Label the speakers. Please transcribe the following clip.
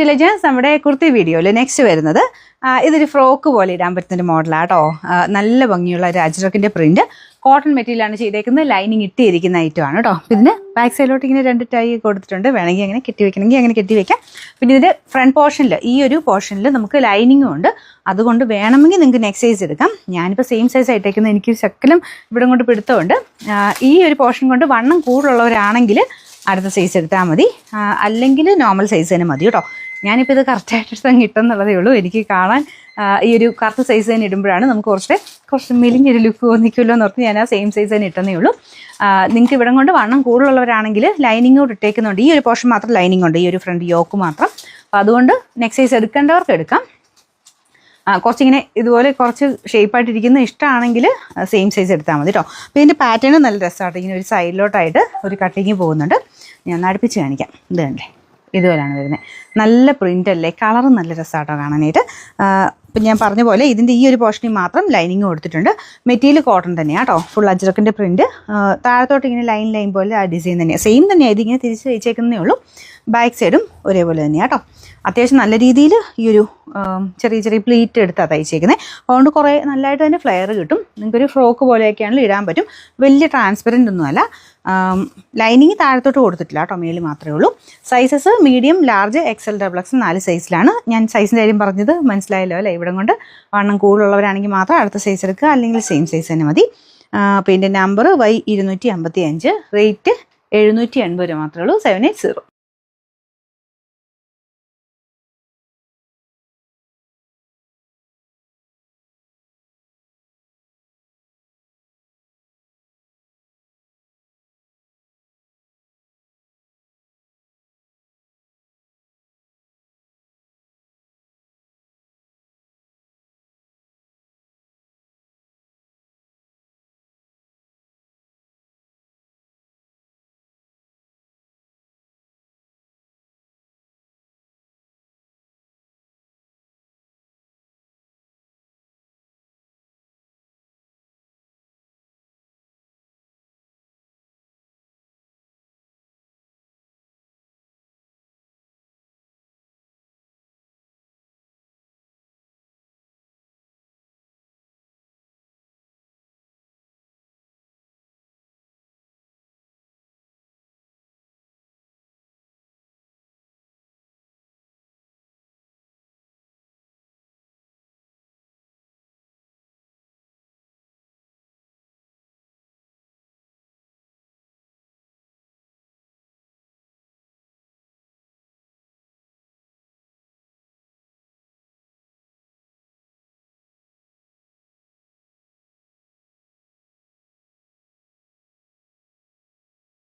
Speaker 1: Intelligence നമ്മുടെ കുർത്തി വീഡിയോയിൽ next വരുന്നത് ഇതൊരു ഫ്രോക്ക് പോലെ ഇടാൻ പറ്റുന്നൊരു മോഡലാണ് കേട്ടോ. നല്ല ഭംഗിയുള്ള ഒരു അജ്രക്കിൻ്റെ പ്രിന്റ് കോട്ടൺ മെറ്റീരിയലാണ് ചെയ്തേക്കുന്നത്. ലൈനിങ് ഇട്ടിരിക്കുന്ന ഐറ്റമാണ് കേട്ടോ. ഇതിന് ബാക്ക് സൈഡിലോട്ട് ഇങ്ങനെ 2 ടൈ കൊടുത്തിട്ടുണ്ട്. വേണമെങ്കിൽ അങ്ങനെ കെട്ടി വെക്കണമെങ്കിൽ അങ്ങനെ കെട്ടി വെക്കാം. പിന്നെ ഇതിൻ്റെ ഫ്രണ്ട് പോർഷനിൽ ഈ ഒരു പോർഷനിൽ നമുക്ക് ലൈനിങ്ങും ഉണ്ട്. അതുകൊണ്ട് വേണമെങ്കിൽ നിങ്ങൾക്ക് നെക്സ്റ്റ് സൈസ് എടുക്കാം. ഞാനിപ്പോൾ സെയിം സൈസ് ആയിട്ടേക്കുന്നത്. എനിക്ക് ശക്കലം ഇവിടെ കൊണ്ട് പിടുത്തമുണ്ട്. ഈ ഒരു പോർഷൻ കൊണ്ട് വണ്ണം കൂടുതലുള്ളവരാണെങ്കിൽ അടുത്ത സൈസ് എടുത്താൽ മതി, അല്ലെങ്കിൽ നോർമൽ സൈസ് തന്നെ മതി കേട്ടോ. ഞാനിപ്പോൾ ഇത് കറക്റ്റായിട്ട് തന്നെ കിട്ടുന്നുള്ളതേ ഉള്ളൂ. എനിക്ക് കാണാൻ ഈ ഒരു കറക്റ്റ് സൈസ് തന്നെ ഇടുമ്പോഴാണ് നമുക്ക് കുറച്ച് മെലിഞ്ഞൊരു ലുക്ക് തോന്നിക്കുമല്ലോ എന്ന് ഓർത്ത് ഞാൻ ആ സെയിം സൈസ് തന്നെ ഇട്ടതേ ഉള്ളൂ. നിങ്ങൾക്ക് ഇവിടം കൊണ്ട് വണ്ണം കൂടുതലുള്ളവരാണെങ്കിൽ ലൈനിങ്ങോട് ഇട്ടേക്കുന്നുണ്ട്. ഈ ഒരു പോർഷൻ മാത്രം ലൈനിങ് ഉണ്ട്, ഈ ഒരു ഫ്രണ്ട് യോക്ക് മാത്രം. അപ്പോൾ അതുകൊണ്ട് നെക്സ്റ്റ് സൈസ് എടുക്കേണ്ടവർക്ക് എടുക്കാം. കുറച്ചിങ്ങനെ ഇതുപോലെ കുറച്ച് ഷേപ്പായിട്ടിരിക്കുന്ന ഇഷ്ടമാണെങ്കിൽ സെയിം സൈസ് എടുത്താൽ മതി കേട്ടോ. അപ്പോൾ ഇതിൻ്റെ പാറ്റേൺ നല്ല രസമായിട്ട് ഇങ്ങനെ ഒരു സൈഡിലോട്ടായിട്ട് ഒരു കട്ടിങ് പോകുന്നുണ്ട്. ഞാൻ അടുപ്പിച്ച് കാണിക്കാം. ഇത് കണ്ടേ, ഇതുപോലെയാണ് വരുന്നത്. നല്ല പ്രിൻ്റ് അല്ലേ, കളറും നല്ല രസമായിട്ടോ കാണാനായിട്ട്. ഇപ്പം ഞാൻ പറഞ്ഞ പോലെ ഇതിൻ്റെ ഈ ഒരു പോർഷനിൽ മാത്രം ലൈനിങ് കൊടുത്തിട്ടുണ്ട്. മെറ്റീരിയൽ കോട്ടൺ തന്നെയാണ് കേട്ടോ. ഫുൾ അജ്രക്കിൻ്റെ പ്രിൻറ്റ്. താഴത്തോട്ട് ഇങ്ങനെ ലൈൻ പോലെ ആ ഡിസൈൻ തന്നെയാണ്. സെയിം തന്നെയാണ്. ഇതിങ്ങനെ തിരിച്ച് വെച്ചേക്കുന്നേ ഉള്ളൂ. ബാക്ക് സൈഡും ഒരേപോലെ തന്നെയാണ് കേട്ടോ. അത്യാവശ്യം നല്ല രീതിയിൽ ഈ ഒരു ചെറിയ പ്ലീറ്റ് എടുത്താണ് തയ്ച്ചേക്കുന്നത്. അതുകൊണ്ട് കുറേ നല്ലതായിട്ട് തന്നെ ഫ്ലെയർ കിട്ടും. നിങ്ങൾക്കൊരു ഫ്രോക്ക് പോലെയൊക്കെയാണെങ്കിൽ ഇടാൻ പറ്റും. വലിയ ട്രാൻസ്പെറൻ്റ് ഒന്നുമല്ല. ലൈനിങ് താഴത്തോട്ട് കൊടുത്തിട്ടില്ല കേട്ടോ, മേളിൽ മാത്രമേ ഉള്ളൂ. Sizes medium, large, XL, XXL 4 സൈസിലാണ്. ഞാൻ സൈസിൻ്റെ കാര്യം പറഞ്ഞത് മനസ്സിലായല്ലോ അല്ലേ. ഇവിടെ കൊണ്ട് വണ്ണം കൂടുതലുള്ളവരാണെങ്കിൽ മാത്രം അടുത്ത സൈസ് എടുക്കുക, അല്ലെങ്കിൽ സെയിം സൈസ് തന്നെ മതി. അപ്പോൾ ഇതിൻ്റെ നമ്പർ Y255, റേറ്റ് 780 മാത്രമേ ഉള്ളൂ. 780.